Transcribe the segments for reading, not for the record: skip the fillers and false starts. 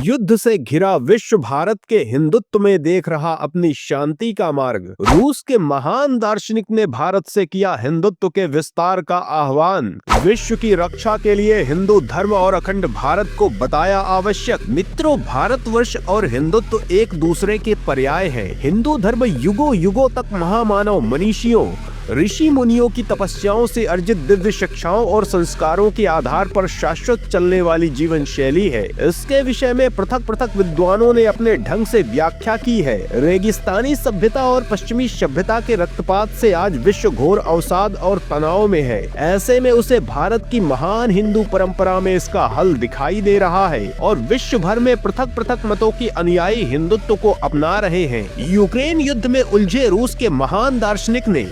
युद्ध से घिरा विश्व भारत के हिंदुत्व में देख रहा अपनी शांति का मार्ग। रूस के महान दार्शनिक ने भारत से किया हिंदुत्व के विस्तार का आह्वान। विश्व की रक्षा के लिए हिंदू धर्म और अखंड भारत को बताया आवश्यक। मित्रों, भारतवर्ष और हिंदुत्व एक दूसरे के पर्याय हैं। हिंदू धर्म युगों युगों तक महामानव मनीषियों, ऋषि मुनियों की तपस्याओं से अर्जित दिव्य शिक्षाओं और संस्कारों के आधार पर शाश्वत चलने वाली जीवन शैली है। इसके विषय में पृथक पृथक विद्वानों ने अपने ढंग से व्याख्या की है। रेगिस्तानी सभ्यता और पश्चिमी सभ्यता के रक्तपात से आज विश्व घोर अवसाद और तनाव में है। ऐसे में उसे भारत की महान हिंदू परंपरा में इसका हल दिखाई दे रहा है और विश्व भर में पृथक पृथक मतों की अनुयायी हिंदुत्व को अपना रहे हैं। यूक्रेन युद्ध में उलझे रूस के महान दार्शनिक ने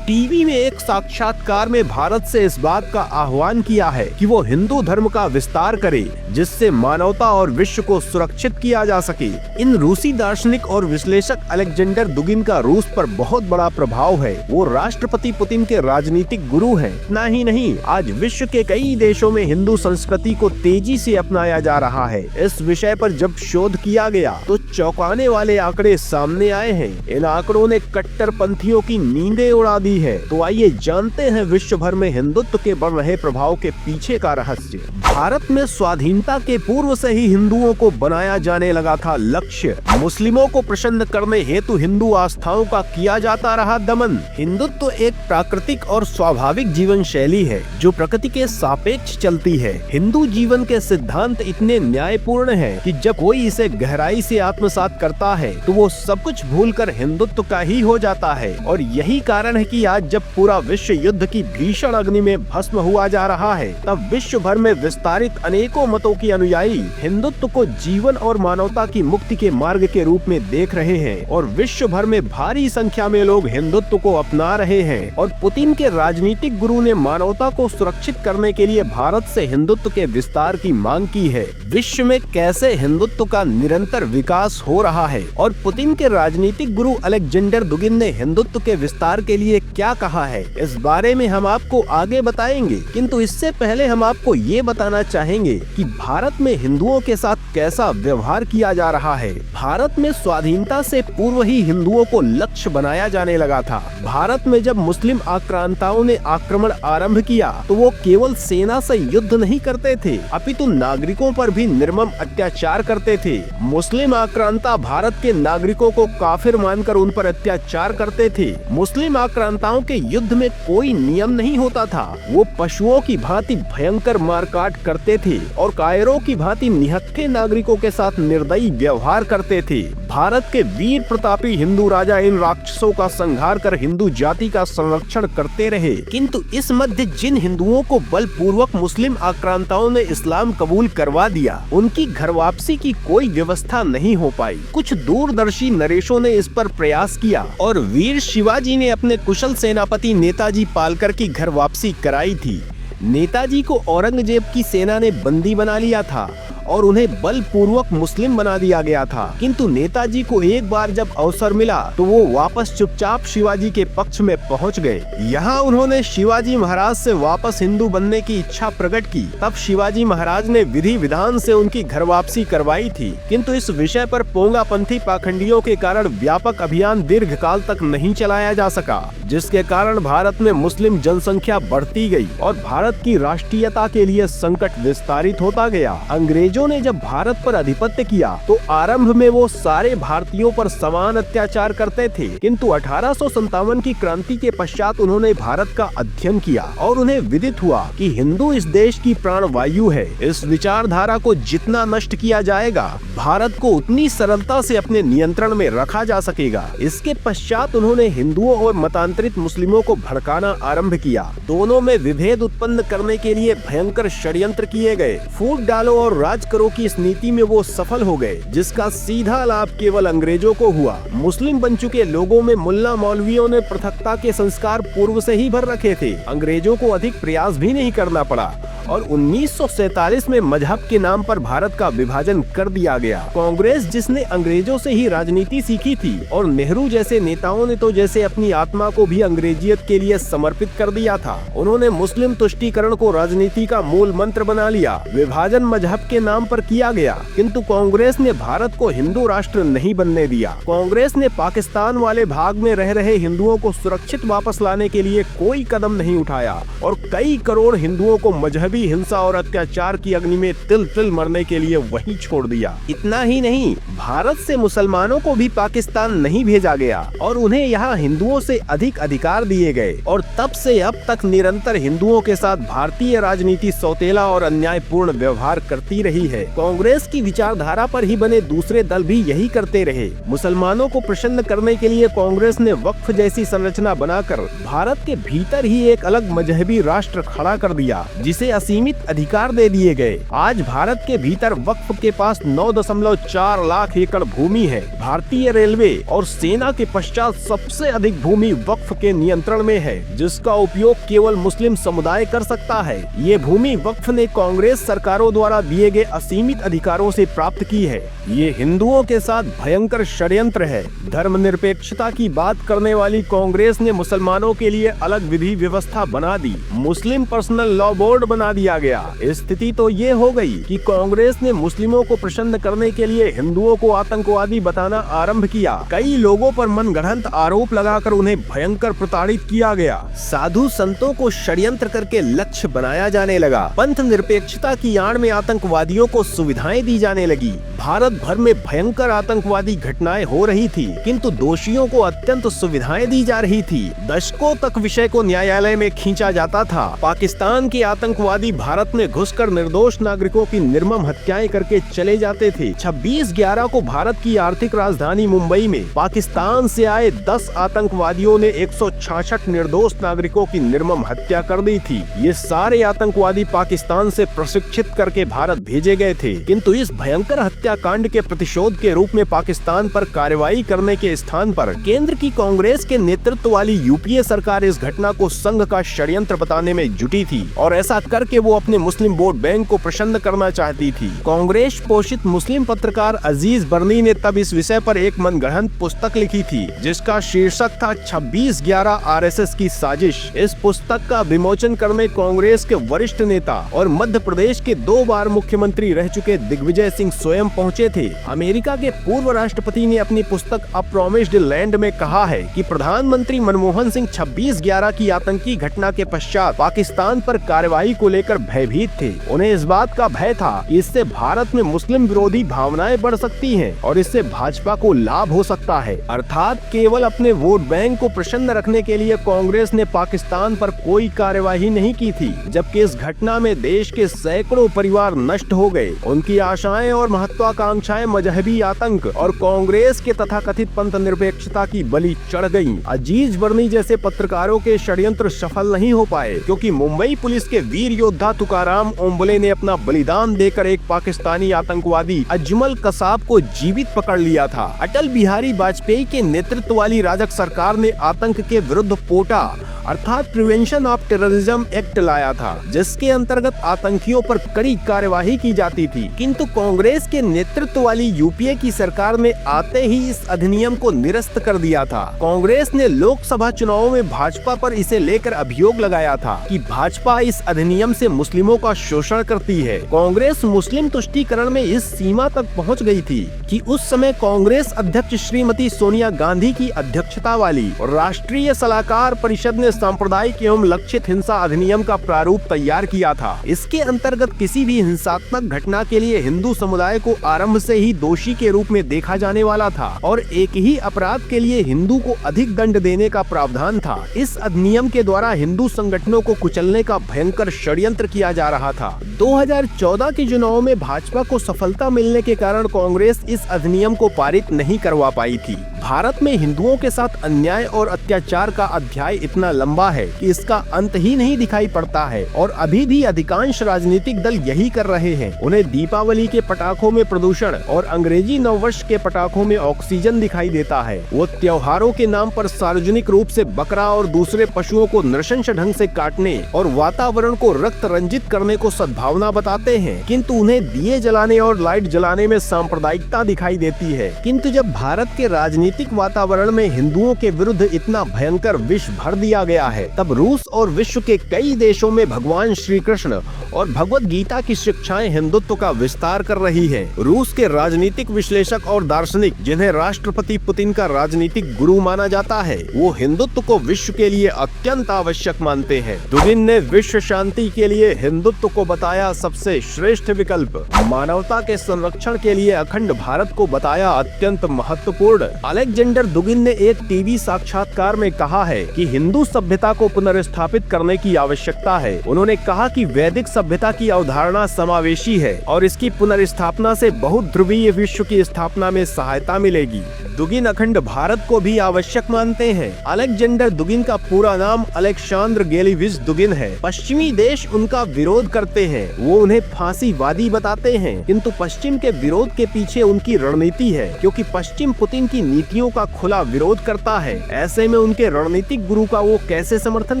टीवी में एक साक्षात्कार में भारत से इस बात का आह्वान किया है कि वो हिंदू धर्म का विस्तार करे, जिससे मानवता और विश्व को सुरक्षित किया जा सके। इन रूसी दार्शनिक और विश्लेषक अलेक्जेंडर दुगिन का रूस पर बहुत बड़ा प्रभाव है। वो राष्ट्रपति पुतिन के राजनीतिक गुरु हैं। इतना ही नहीं, आज विश्व के कई देशों में हिंदू संस्कृति को तेजी से अपनाया जा रहा है। इस विषय पर जब शोध किया गया तो चौंकाने वाले आंकड़े सामने आए हैं। इन आंकड़ों ने कट्टरपंथियों की नींदें उड़ा दी है। तो आइए जानते हैं विश्व भर में हिंदुत्व के बढ़ रहे प्रभाव के पीछे का रहस्य। भारत में स्वाधीनता के पूर्व से ही हिंदुओं को बनाया जाने लगा था लक्ष्य। मुस्लिमों को प्रसन्न करने हेतु हिंदू आस्थाओं का किया जाता रहा दमन। हिंदुत्व एक प्राकृतिक और स्वाभाविक जीवन शैली है जो प्रकृति के सापेक्ष चलती है। हिंदू जीवन के सिद्धांत इतने न्यायपूर्ण है कि जब कोई इसे गहराई से आत्मसात करता है तो वो सब कुछ भूलकर हिंदुत्व का ही हो जाता है। और यही कारण है कि आज जब पूरा विश्व युद्ध की भीषण अग्नि में भस्म हुआ जा रहा है, तब विश्व भर में विस्तारित अनेकों मतों की अनुयायी हिंदुत्व को जीवन और मानवता की मुक्ति के मार्ग के रूप में देख रहे हैं। और विश्व भर में भारी संख्या में लोग हिंदुत्व को अपना रहे हैं। और पुतिन के राजनीतिक गुरु ने मानवता को सुरक्षित करने के लिए भारत से हिंदुत्व के विस्तार की मांग की है। विश्व में कैसे हिंदुत्व का निरंतर विकास हो रहा है और पुतिन के राजनीतिक गुरु अलेक्जेंडर दुगिन ने हिंदुत्व के विस्तार के लिए क्या कहा है, इस बारे में हम आपको आगे बताएंगे। किंतु इससे पहले हम आपको ये बताना चाहेंगे कि भारत में हिंदुओं के साथ कैसा व्यवहार किया जा रहा है। भारत में स्वाधीनता से पूर्व ही हिंदुओं को लक्ष्य बनाया जाने लगा था। भारत में जब मुस्लिम आक्रांताओं ने आक्रमण आरंभ किया तो वो केवल सेना से युद्ध नहीं करते थे, अपितु नागरिकों पर भी निर्मम अत्याचार करते थे। मुस्लिम आक्रांता भारत के नागरिकों को काफिर मानकर उन पर अत्याचार करते थे। मुस्लिम आक्रांताओं के युद्ध में कोई नियम नहीं होता था। वो पशुओं की भांति भयंकर मारकाट करते थे और कायरों की भांति निहत्थे नागरिकों के साथ निर्दयी व्यवहार करते थे। भारत के वीर प्रतापी हिंदू राजा इन राक्षसों का संहार कर हिंदू जाति का संरक्षण करते रहे। किंतु इस मध्य जिन हिंदुओं को बलपूर्वक मुस्लिम आक्रांताओं ने इस्लाम कबूल करवा दिया, उनकी घर वापसी की कोई व्यवस्था नहीं हो पाई। कुछ दूरदर्शी नरेशों ने इस पर प्रयास किया और वीर शिवाजी ने अपने कुशल सेनापति नेताजी पालकर की घर वापसी कराई थी। नेताजी को औरंगजेब की सेना ने बंदी बना लिया था और उन्हें बलपूर्वक मुस्लिम बना दिया गया था। किंतु नेताजी को एक बार जब अवसर मिला तो वो वापस चुपचाप शिवाजी के पक्ष में पहुंच गए। यहाँ उन्होंने शिवाजी महाराज से वापस हिंदू बनने की इच्छा प्रकट की। तब शिवाजी महाराज ने विधि विधान से उनकी घर वापसी करवाई थी। किंतु इस विषय पर पोंगापंथी पाखंडियों के कारण व्यापक अभियान दीर्घ काल तक नहीं चलाया जा सका, जिसके कारण भारत में मुस्लिम जनसंख्या बढ़ती गई और भारत की राष्ट्रीयता के लिए संकट विस्तारित होता गया। अंग्रेजों ने जब भारत पर अधिपत्य किया तो आरंभ में वो सारे भारतीयों पर समान अत्याचार करते थे। किंतु 1857 की क्रांति के पश्चात उन्होंने भारत का अध्ययन किया और उन्हें विदित हुआ कि हिंदू इस देश की प्राणवायु है। इस विचारधारा को जितना नष्ट किया जाएगा, भारत को उतनी सरलता से अपने नियंत्रण में रखा जा सकेगा। इसके पश्चात उन्होंने हिंदुओं और मतांतरित मुस्लिमों को भड़काना आरंभ किया। दोनों में विभेद उत्पन्न करने के लिए भयंकर षड्यंत्र किए गए। फूट डालो और राज करो की इस नीति में वो सफल हो गए, जिसका सीधा लाभ केवल अंग्रेजों को हुआ। मुस्लिम बन चुके लोगों में मुल्ला मौलवियों ने पृथकता के संस्कार पूर्व से ही भर रखे थे। अंग्रेजों को अधिक प्रयास भी नहीं करना पड़ा और 1947 में मजहब के नाम पर भारत का विभाजन कर दिया गया। कांग्रेस जिसने अंग्रेजों से ही राजनीति सीखी थी और नेहरू जैसे नेताओं ने तो जैसे अपनी आत्मा को भी अंग्रेजियत के लिए समर्पित कर दिया था, उन्होंने मुस्लिम तुष्टीकरण को राजनीति का मूल मंत्र बना लिया। विभाजन मजहब के नाम पर किया गया, किंतु कांग्रेस ने भारत को हिंदू राष्ट्र नहीं बनने दिया। कांग्रेस ने पाकिस्तान वाले भाग में रह रहे हिंदुओं को सुरक्षित वापस लाने के लिए कोई कदम नहीं उठाया और कई करोड़ हिंदुओं को मजहबी हिंसा और अत्याचार की अग्नि में तिल तिल मरने के लिए वहीं छोड़ दिया। इतना ही नहीं, भारत से मुसलमानों को भी पाकिस्तान नहीं भेजा गया और उन्हें यहाँ हिंदुओं से अधिक अधिकार दिए गए और तब से अब तक निरंतर हिंदुओं के साथ भारतीय राजनीति सौतेला और अन्यायपूर्ण व्यवहार करती रही है। कांग्रेस की विचारधारा पर ही बने दूसरे दल भी यही करते रहे। मुसलमानों को प्रसन्न करने के लिए कांग्रेस ने वक्फ जैसी संरचना बनाकर भारत के भीतर ही एक अलग मजहबी राष्ट्र खड़ा कर दिया, जिसे असीमित अधिकार दे दिए गए। आज भारत के भीतर वक्फ के पास 9.4 लाख एकड़ भूमि है। भारतीय रेलवे और सेना के पश्चात सबसे अधिक भूमि वक्फ के नियंत्रण में है, जिसका उपयोग केवल मुस्लिम समुदाय कर सकता है। ये भूमि वक्फ ने कांग्रेस सरकारों द्वारा दिए गए असीमित अधिकारों से प्राप्त की है। ये हिंदुओं के साथ भयंकर षड्यंत्र है। धर्मनिरपेक्षता की बात करने वाली कांग्रेस ने मुसलमानों के लिए अलग विधि व्यवस्था बना दी। मुस्लिम पर्सनल लॉ बोर्ड बना दिया गया। स्थिति तो ये हो गई कि कांग्रेस ने मुस्लिमों को प्रसन्न करने के लिए हिंदुओं को आतंकवादी बताना आरंभ किया। कई लोगों पर मनगढ़ंत आरोप लगाकर उन्हें भयंकर प्रताड़ित किया गया। साधु संतों को षड्यंत्र करके लक्ष्य बनाया जाने लगा। पंथ निरपेक्षता की आड़ में आतंकवादियों को सुविधाएं दी जाने लगी। भारत भर में भयंकर आतंकवादी घटनाएं हो रही थी, किंतु दोषियों को अत्यंत सुविधाएं दी जा रही थी। दशकों तक विषय को न्यायालय में खींचा जाता था। पाकिस्तान के आतंकवादी भारत में घुसकर निर्दोष नागरिकों की निर्मम हत्याएं करके चले जाते थे। 26/11 को भारत की आर्थिक राजधानी मुंबई में पाकिस्तान से आए 10 आतंकवादियों ने 166 निर्दोष नागरिकों की निर्मम हत्या कर दी थी। ये सारे आतंकवादी पाकिस्तान से प्रशिक्षित करके भारत भेजे गए थे, किंतु इस भयंकर हत्याकांड के प्रतिशोध के रूप में पाकिस्तान पर कार्रवाई करने के स्थान पर केंद्र की कांग्रेस के नेतृत्व वाली यूपीए सरकार इस घटना को संघ का षड्यंत्र बताने में जुटी थी और ऐसा करके वो अपने मुस्लिम वोट बैंक को प्रसन्न करना चाहती थी। कांग्रेस पोषित मुस्लिम पत्रकार अजीज बर्नी ने तब इस विषय पर एक मनगढ़ंत पुस्तक लिखी थी, जिसका शीर्षक था 26/11 आरएसएस की साजिश। इस पुस्तक का विमोचन करने कांग्रेस के वरिष्ठ नेता और मध्य प्रदेश के 2 बार मुख्यमंत्री रह चुके दिग्विजय सिंह स्वयं पहुंचे थे। अमेरिका के पूर्व राष्ट्रपति ने अपनी पुस्तक अ प्रॉमिस्ड लैंड में कहा है कि प्रधानमंत्री मनमोहन सिंह 26/11 की आतंकी घटना के पश्चात पाकिस्तान पर कार्रवाई को लेकर भयभीत थे। उन्हें इस बात का भय था कि इससे भारत में मुस्लिम विरोधी भावनाएं बढ़ सकती हैं और इससे भाजपा को लाभ हो सकता है। अर्थात केवल अपने वोट बैंक को प्रसन्न रखने के लिए कांग्रेस ने पाकिस्तान पर कोई कार्यवाही नहीं की थी, जबकि इस घटना में देश के सैकड़ों परिवार नष्ट हो गए। उनकी आशाएं और महत्वाकांक्षाएं मजहबी आतंक और कांग्रेस के तथाकथित पंथ निरपेक्षता की बलि चढ़ गयी। अजीज बर्नी जैसे पत्रकारों के षड्यंत्र सफल नहीं हो पाए, क्योंकि मुंबई पुलिस के वीर योद्धा तुकाराम ओम्बले ने अपना बलिदान देकर एक पाकिस्तानी आतंकवादी अजमल कसाब को जीवित पकड़ लिया था। अटल बिहारी वाजपेयी के नेतृत्व वाली राजग सरकार ने आतंक के विरुद्ध पोटा अर्थात प्रिवेंशन ऑफ टेररिज्म एक्ट लाया था, जिसके अंतर्गत आतंकियों पर कड़ी कार्यवाही की जाती थी। किंतु कांग्रेस के नेतृत्व वाली यूपीए की सरकार ने आते ही इस अधिनियम को निरस्त कर दिया था। कांग्रेस ने लोकसभा चुनावों में भाजपा पर इसे लेकर अभियोग लगाया था कि भाजपा इस अधिनियम से मुस्लिमों का शोषण करती है। कांग्रेस मुस्लिम तुष्टीकरण में इस सीमा तक पहुंच गई थी कि उस समय कांग्रेस अध्यक्ष श्रीमती सोनिया गांधी की अध्यक्षता वाली राष्ट्रीय सलाहकार परिषद ने सांप्रदायिक एवं लक्षित हिंसा अधिनियम का प्रारूप तैयार किया था। इसके अंतर्गत किसी भी हिंसात्मक घटना के लिए हिंदू समुदाय को आरंभ से ही दोषी के रूप में देखा जाने वाला था और एक ही अपराध के लिए हिंदू को अधिक दंड देने का प्रावधान था। इस अधिनियम के द्वारा हिंदू संगठनों को कुचलने का भयंकर षड्यंत्र किया जा रहा था। 2014 के चुनाव में भाजपा को सफलता मिलने के कारण कांग्रेस इस इस अधिनियम को पारित नहीं करवा पाई थी। भारत में हिंदुओं के साथ अन्याय और अत्याचार का अध्याय इतना लंबा है कि इसका अंत ही नहीं दिखाई पड़ता है और अभी भी अधिकांश राजनीतिक दल यही कर रहे हैं। उन्हें दीपावली के पटाखों में प्रदूषण और अंग्रेजी नववर्ष के पटाखों में ऑक्सीजन दिखाई देता है। वो त्योहारों के नाम पर सार्वजनिक रूप से बकरा और दूसरे पशुओं को नृशंस ढंग से काटने और वातावरण को रक्त रंजित करने को सद्भावना बताते हैं, किंतु उन्हें दिए जलाने और लाइट जलाने में सांप्रदायिकता दिखाई देती है। किंतु जब भारत के राजनीतिक वातावरण में हिंदुओं के विरुद्ध इतना भयंकर विष भर दिया गया है, तब रूस और विश्व के कई देशों में भगवान श्री कृष्ण और भगवत गीता की शिक्षाएं हिंदुत्व का विस्तार कर रही है। रूस के राजनीतिक विश्लेषक और दार्शनिक, जिन्हें राष्ट्रपति पुतिन का राजनीतिक गुरु माना जाता है, वो हिंदुत्व को विश्व के लिए अत्यंत आवश्यक मानते हैं। दुगिन ने विश्व शांति के लिए हिंदुत्व को बताया सबसे श्रेष्ठ विकल्प, मानवता के संरक्षण के लिए अखंड भारत को बताया अत्यंत महत्वपूर्ण। अलेक्जेंडर दुगिन ने एक टीवी साक्षात्कार में कहा है कि हिंदू सभ्यता को पुनर्स्थापित करने की आवश्यकता है। उन्होंने कहा कि वैदिक सभ्यता की अवधारणा समावेशी है और इसकी पुनर्स्थापना से बहुत ध्रुवीय विश्व की स्थापना में सहायता मिलेगी। दुगिन अखंड भारत को भी आवश्यक मानते हैं। अलेक्जेंडर दुगिन का पूरा नाम अलेक्सांद्र गेलिविच दुगिन है। पश्चिमी देश उनका विरोध करते हैं, वो उन्हें फांसीवादी बताते हैं, किंतु पश्चिम के विरोध के पीछे उनकी रणनीति है, क्योंकि पश्चिम पुतिन की नीतियों का खुला विरोध करता है। ऐसे में उनके रणनीतिक गुरु का वो कैसे समर्थन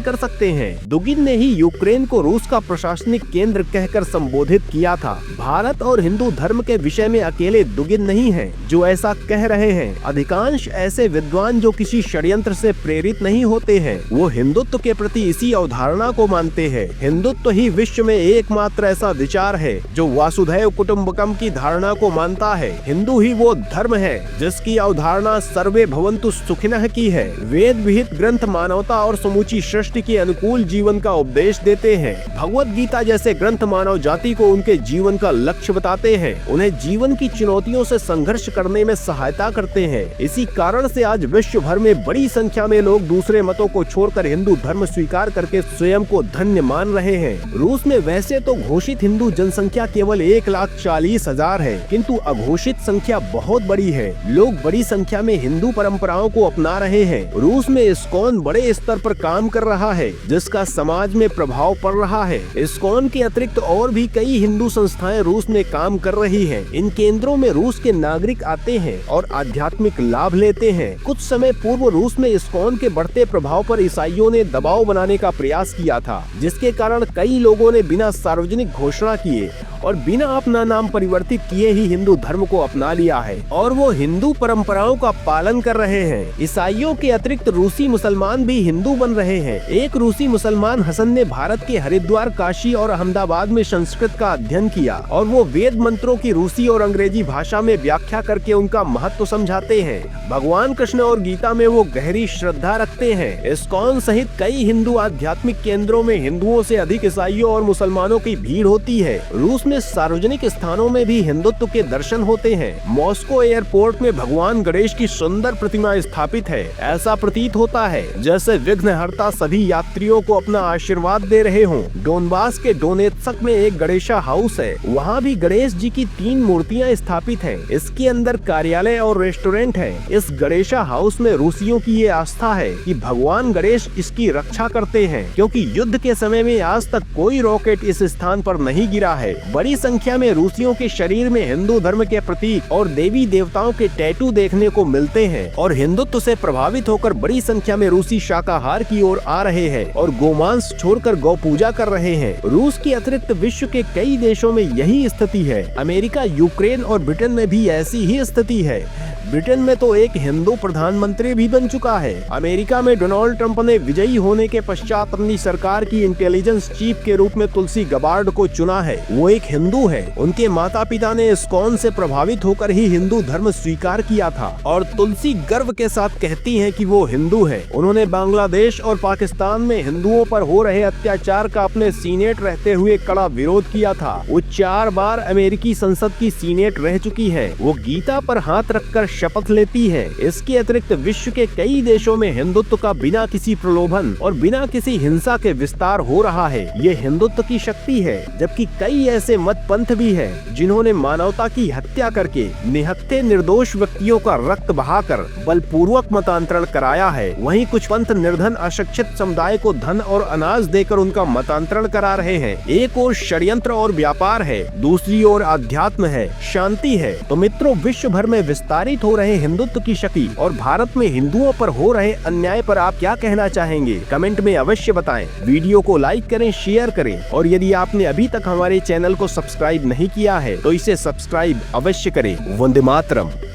कर सकते हैं। दुगिन ने ही यूक्रेन को रूस का प्रशासनिक केंद्र कहकर संबोधित किया था। भारत और हिंदू धर्म के विषय में अकेले दुगिन नहीं है जो ऐसा कह रहे हैं। अधिकांश ऐसे विद्वान जो किसी षड्यंत्र से प्रेरित नहीं होते हैं, वो हिंदुत्व के प्रति इसी अवधारणा को मानते हैं। हिंदुत्व ही विश्व में एकमात्र ऐसा विचार है जो वासुधैव कुटुंबकम की धारणा को मानता है। हिंदू ही वो धर्म है जिसकी अवधारणा सर्वे भवन्तु सुखिनः की है। वेद विहित ग्रंथ मानवता और समूची सृष्टि के अनुकूल जीवन का उपदेश देते हैं। भगवत गीता जैसे ग्रंथ मानव जाति को उनके जीवन का लक्ष्य बताते हैं, उन्हें जीवन की चुनौतियों से संघर्ष करने में सहायता करते हैं। इसी कारण से आज विश्व भर में बड़ी संख्या में लोग दूसरे मतों को छोड़कर हिंदू धर्म स्वीकार करके स्वयं को धन्य मान रहे हैं। रूस में वैसे तो घोषित हिंदू जनसंख्या केवल 1,40,000 है, किंतु अघोषित संख्या बहुत बड़ी है। लोग बड़ी संख्या में हिंदू परंपराओं को अपना रहे हैं। रूस में इस्कॉन बड़े स्तर पर काम कर रहा है, जिसका समाज में प्रभाव पड़ रहा है। इस्कॉन के अतिरिक्त और भी कई हिंदू संस्थाएं रूस में काम कर रही हैं। इन केंद्रों में रूस के नागरिक आते हैं और आध्यात्मिक लाभ लेते हैं। कुछ समय पूर्व रूस में इस्कॉन के बढ़ते प्रभाव पर ईसाइयों ने दबाव बनाने का प्रयास किया था, जिसके कारण कई लोगों ने बिना सार्वजनिक घोषणा किए और बिना अपना नाम परिवर्तित किए ही हिंदू धर्म को अपना लिया है और वो हिंदू परंपराओं का पालन कर रहे हैं। ईसाइयों के अतिरिक्त रूसी मुसलमान भी हिंदू बन रहे हैं। एक रूसी मुसलमान हसन ने भारत के हरिद्वार, काशी और अहमदाबाद में संस्कृत का अध्ययन किया और वो वेद मंत्रों की रूसी और अंग्रेजी भाषा में व्याख्या करके उनका महत्व समझाते हैं। भगवान कृष्ण और गीता में वो गहरी श्रद्धा रखते हैं। इस्कॉन सहित कई हिंदू आध्यात्मिक केंद्रों में हिंदुओं से अधिक ईसाइयों और मुसलमानों की भीड़ होती है। रूस में सार्वजनिक स्थानों में भी हिंदुत्व के दर्शन होते हैं। मॉस्को एयरपोर्ट में भगवान गणेश की सुंदर प्रतिमा स्थापित है। ऐसा प्रतीत होता है जैसे विघ्नहर्ता सभी यात्रियों को अपना आशीर्वाद दे रहे हों। डोनबास के डोनेत्स्क में एक गणेशा हाउस है। वहाँ भी गणेश जी की 3 मूर्तियाँ स्थापित हैं। इसके अंदर कार्यालय और रेस्टोरेंट है। इस गणेशा हाउस में रूसियों की ये आस्था है कि भगवान गणेश इसकी रक्षा करते हैं, क्योंकि युद्ध के समय में आज तक कोई रॉकेट इस स्थान पर नहीं गिरा है। बड़ी संख्या में रूसियों के शरीर में हिंदू धर्म के प्रतीक और देवी देवताओं के टैटू देखने को मिलते हैं और हिंदुत्व से प्रभावित होकर बड़ी संख्या में रूसी शाकाहार की ओर आ रहे हैं और गोमांस छोड़कर गौ पूजा कर रहे हैं। रूस के अतिरिक्त विश्व के कई देशों में यही स्थिति है। अमेरिका, यूक्रेन और ब्रिटेन में भी ऐसी ही स्थिति है। ब्रिटेन में तो एक हिंदू प्रधानमंत्री भी बन चुका है। अमेरिका में डोनाल्ड ट्रंप ने विजयी होने के पश्चात अपनी सरकार की इंटेलिजेंस चीफ के रूप में तुलसी गबार्ड को चुना है। वो एक हिंदू है। उनके माता पिता ने इस्कॉन से प्रभावित होकर ही हिंदू धर्म स्वीकार किया था और तुलसी गर्व के साथ कहती है कि वो हिंदू है। उन्होंने बांग्लादेश और पाकिस्तान में हिंदुओं पर हो रहे अत्याचार का अपने सीनेट रहते हुए कड़ा विरोध किया था। वो 4 बार अमेरिकी संसद की सीनेट रह चुकी है। वो गीता पर हाथ रखकर शपथ लेती है। इसके अतिरिक्त विश्व के कई देशों में हिंदुत्व का बिना किसी प्रलोभन और बिना किसी हिंसा के विस्तार हो रहा है। ये हिंदुत्व की शक्ति है, जबकि कई ऐसे मत पंथ भी हैं जिन्होंने मानवता की हत्या करके निहत्थे निर्दोष व्यक्तियों का रक्त बहाकर बलपूर्वक मतांतरण कराया है। वहीं कुछ पंथ निर्धन अशिक्षित समुदाय को धन और अनाज देकर उनका मतांतरण करा रहे हैं। एक ओर षड्यंत्र और व्यापार है, दूसरी ओर अध्यात्म है, शांति है। तो मित्रों, विश्व भर में विस्तारित हो रहे हिंदुत्व की शक्ति और भारत में हिंदुओं पर हो रहे अन्याय पर आप क्या कहना चाहेंगे? कमेंट में अवश्य बताएं। वीडियो को लाइक करें, शेयर करें और यदि आपने अभी तक हमारे चैनल को सब्सक्राइब नहीं किया है तो इसे सब्सक्राइब अवश्य करें। वंदे मातरम।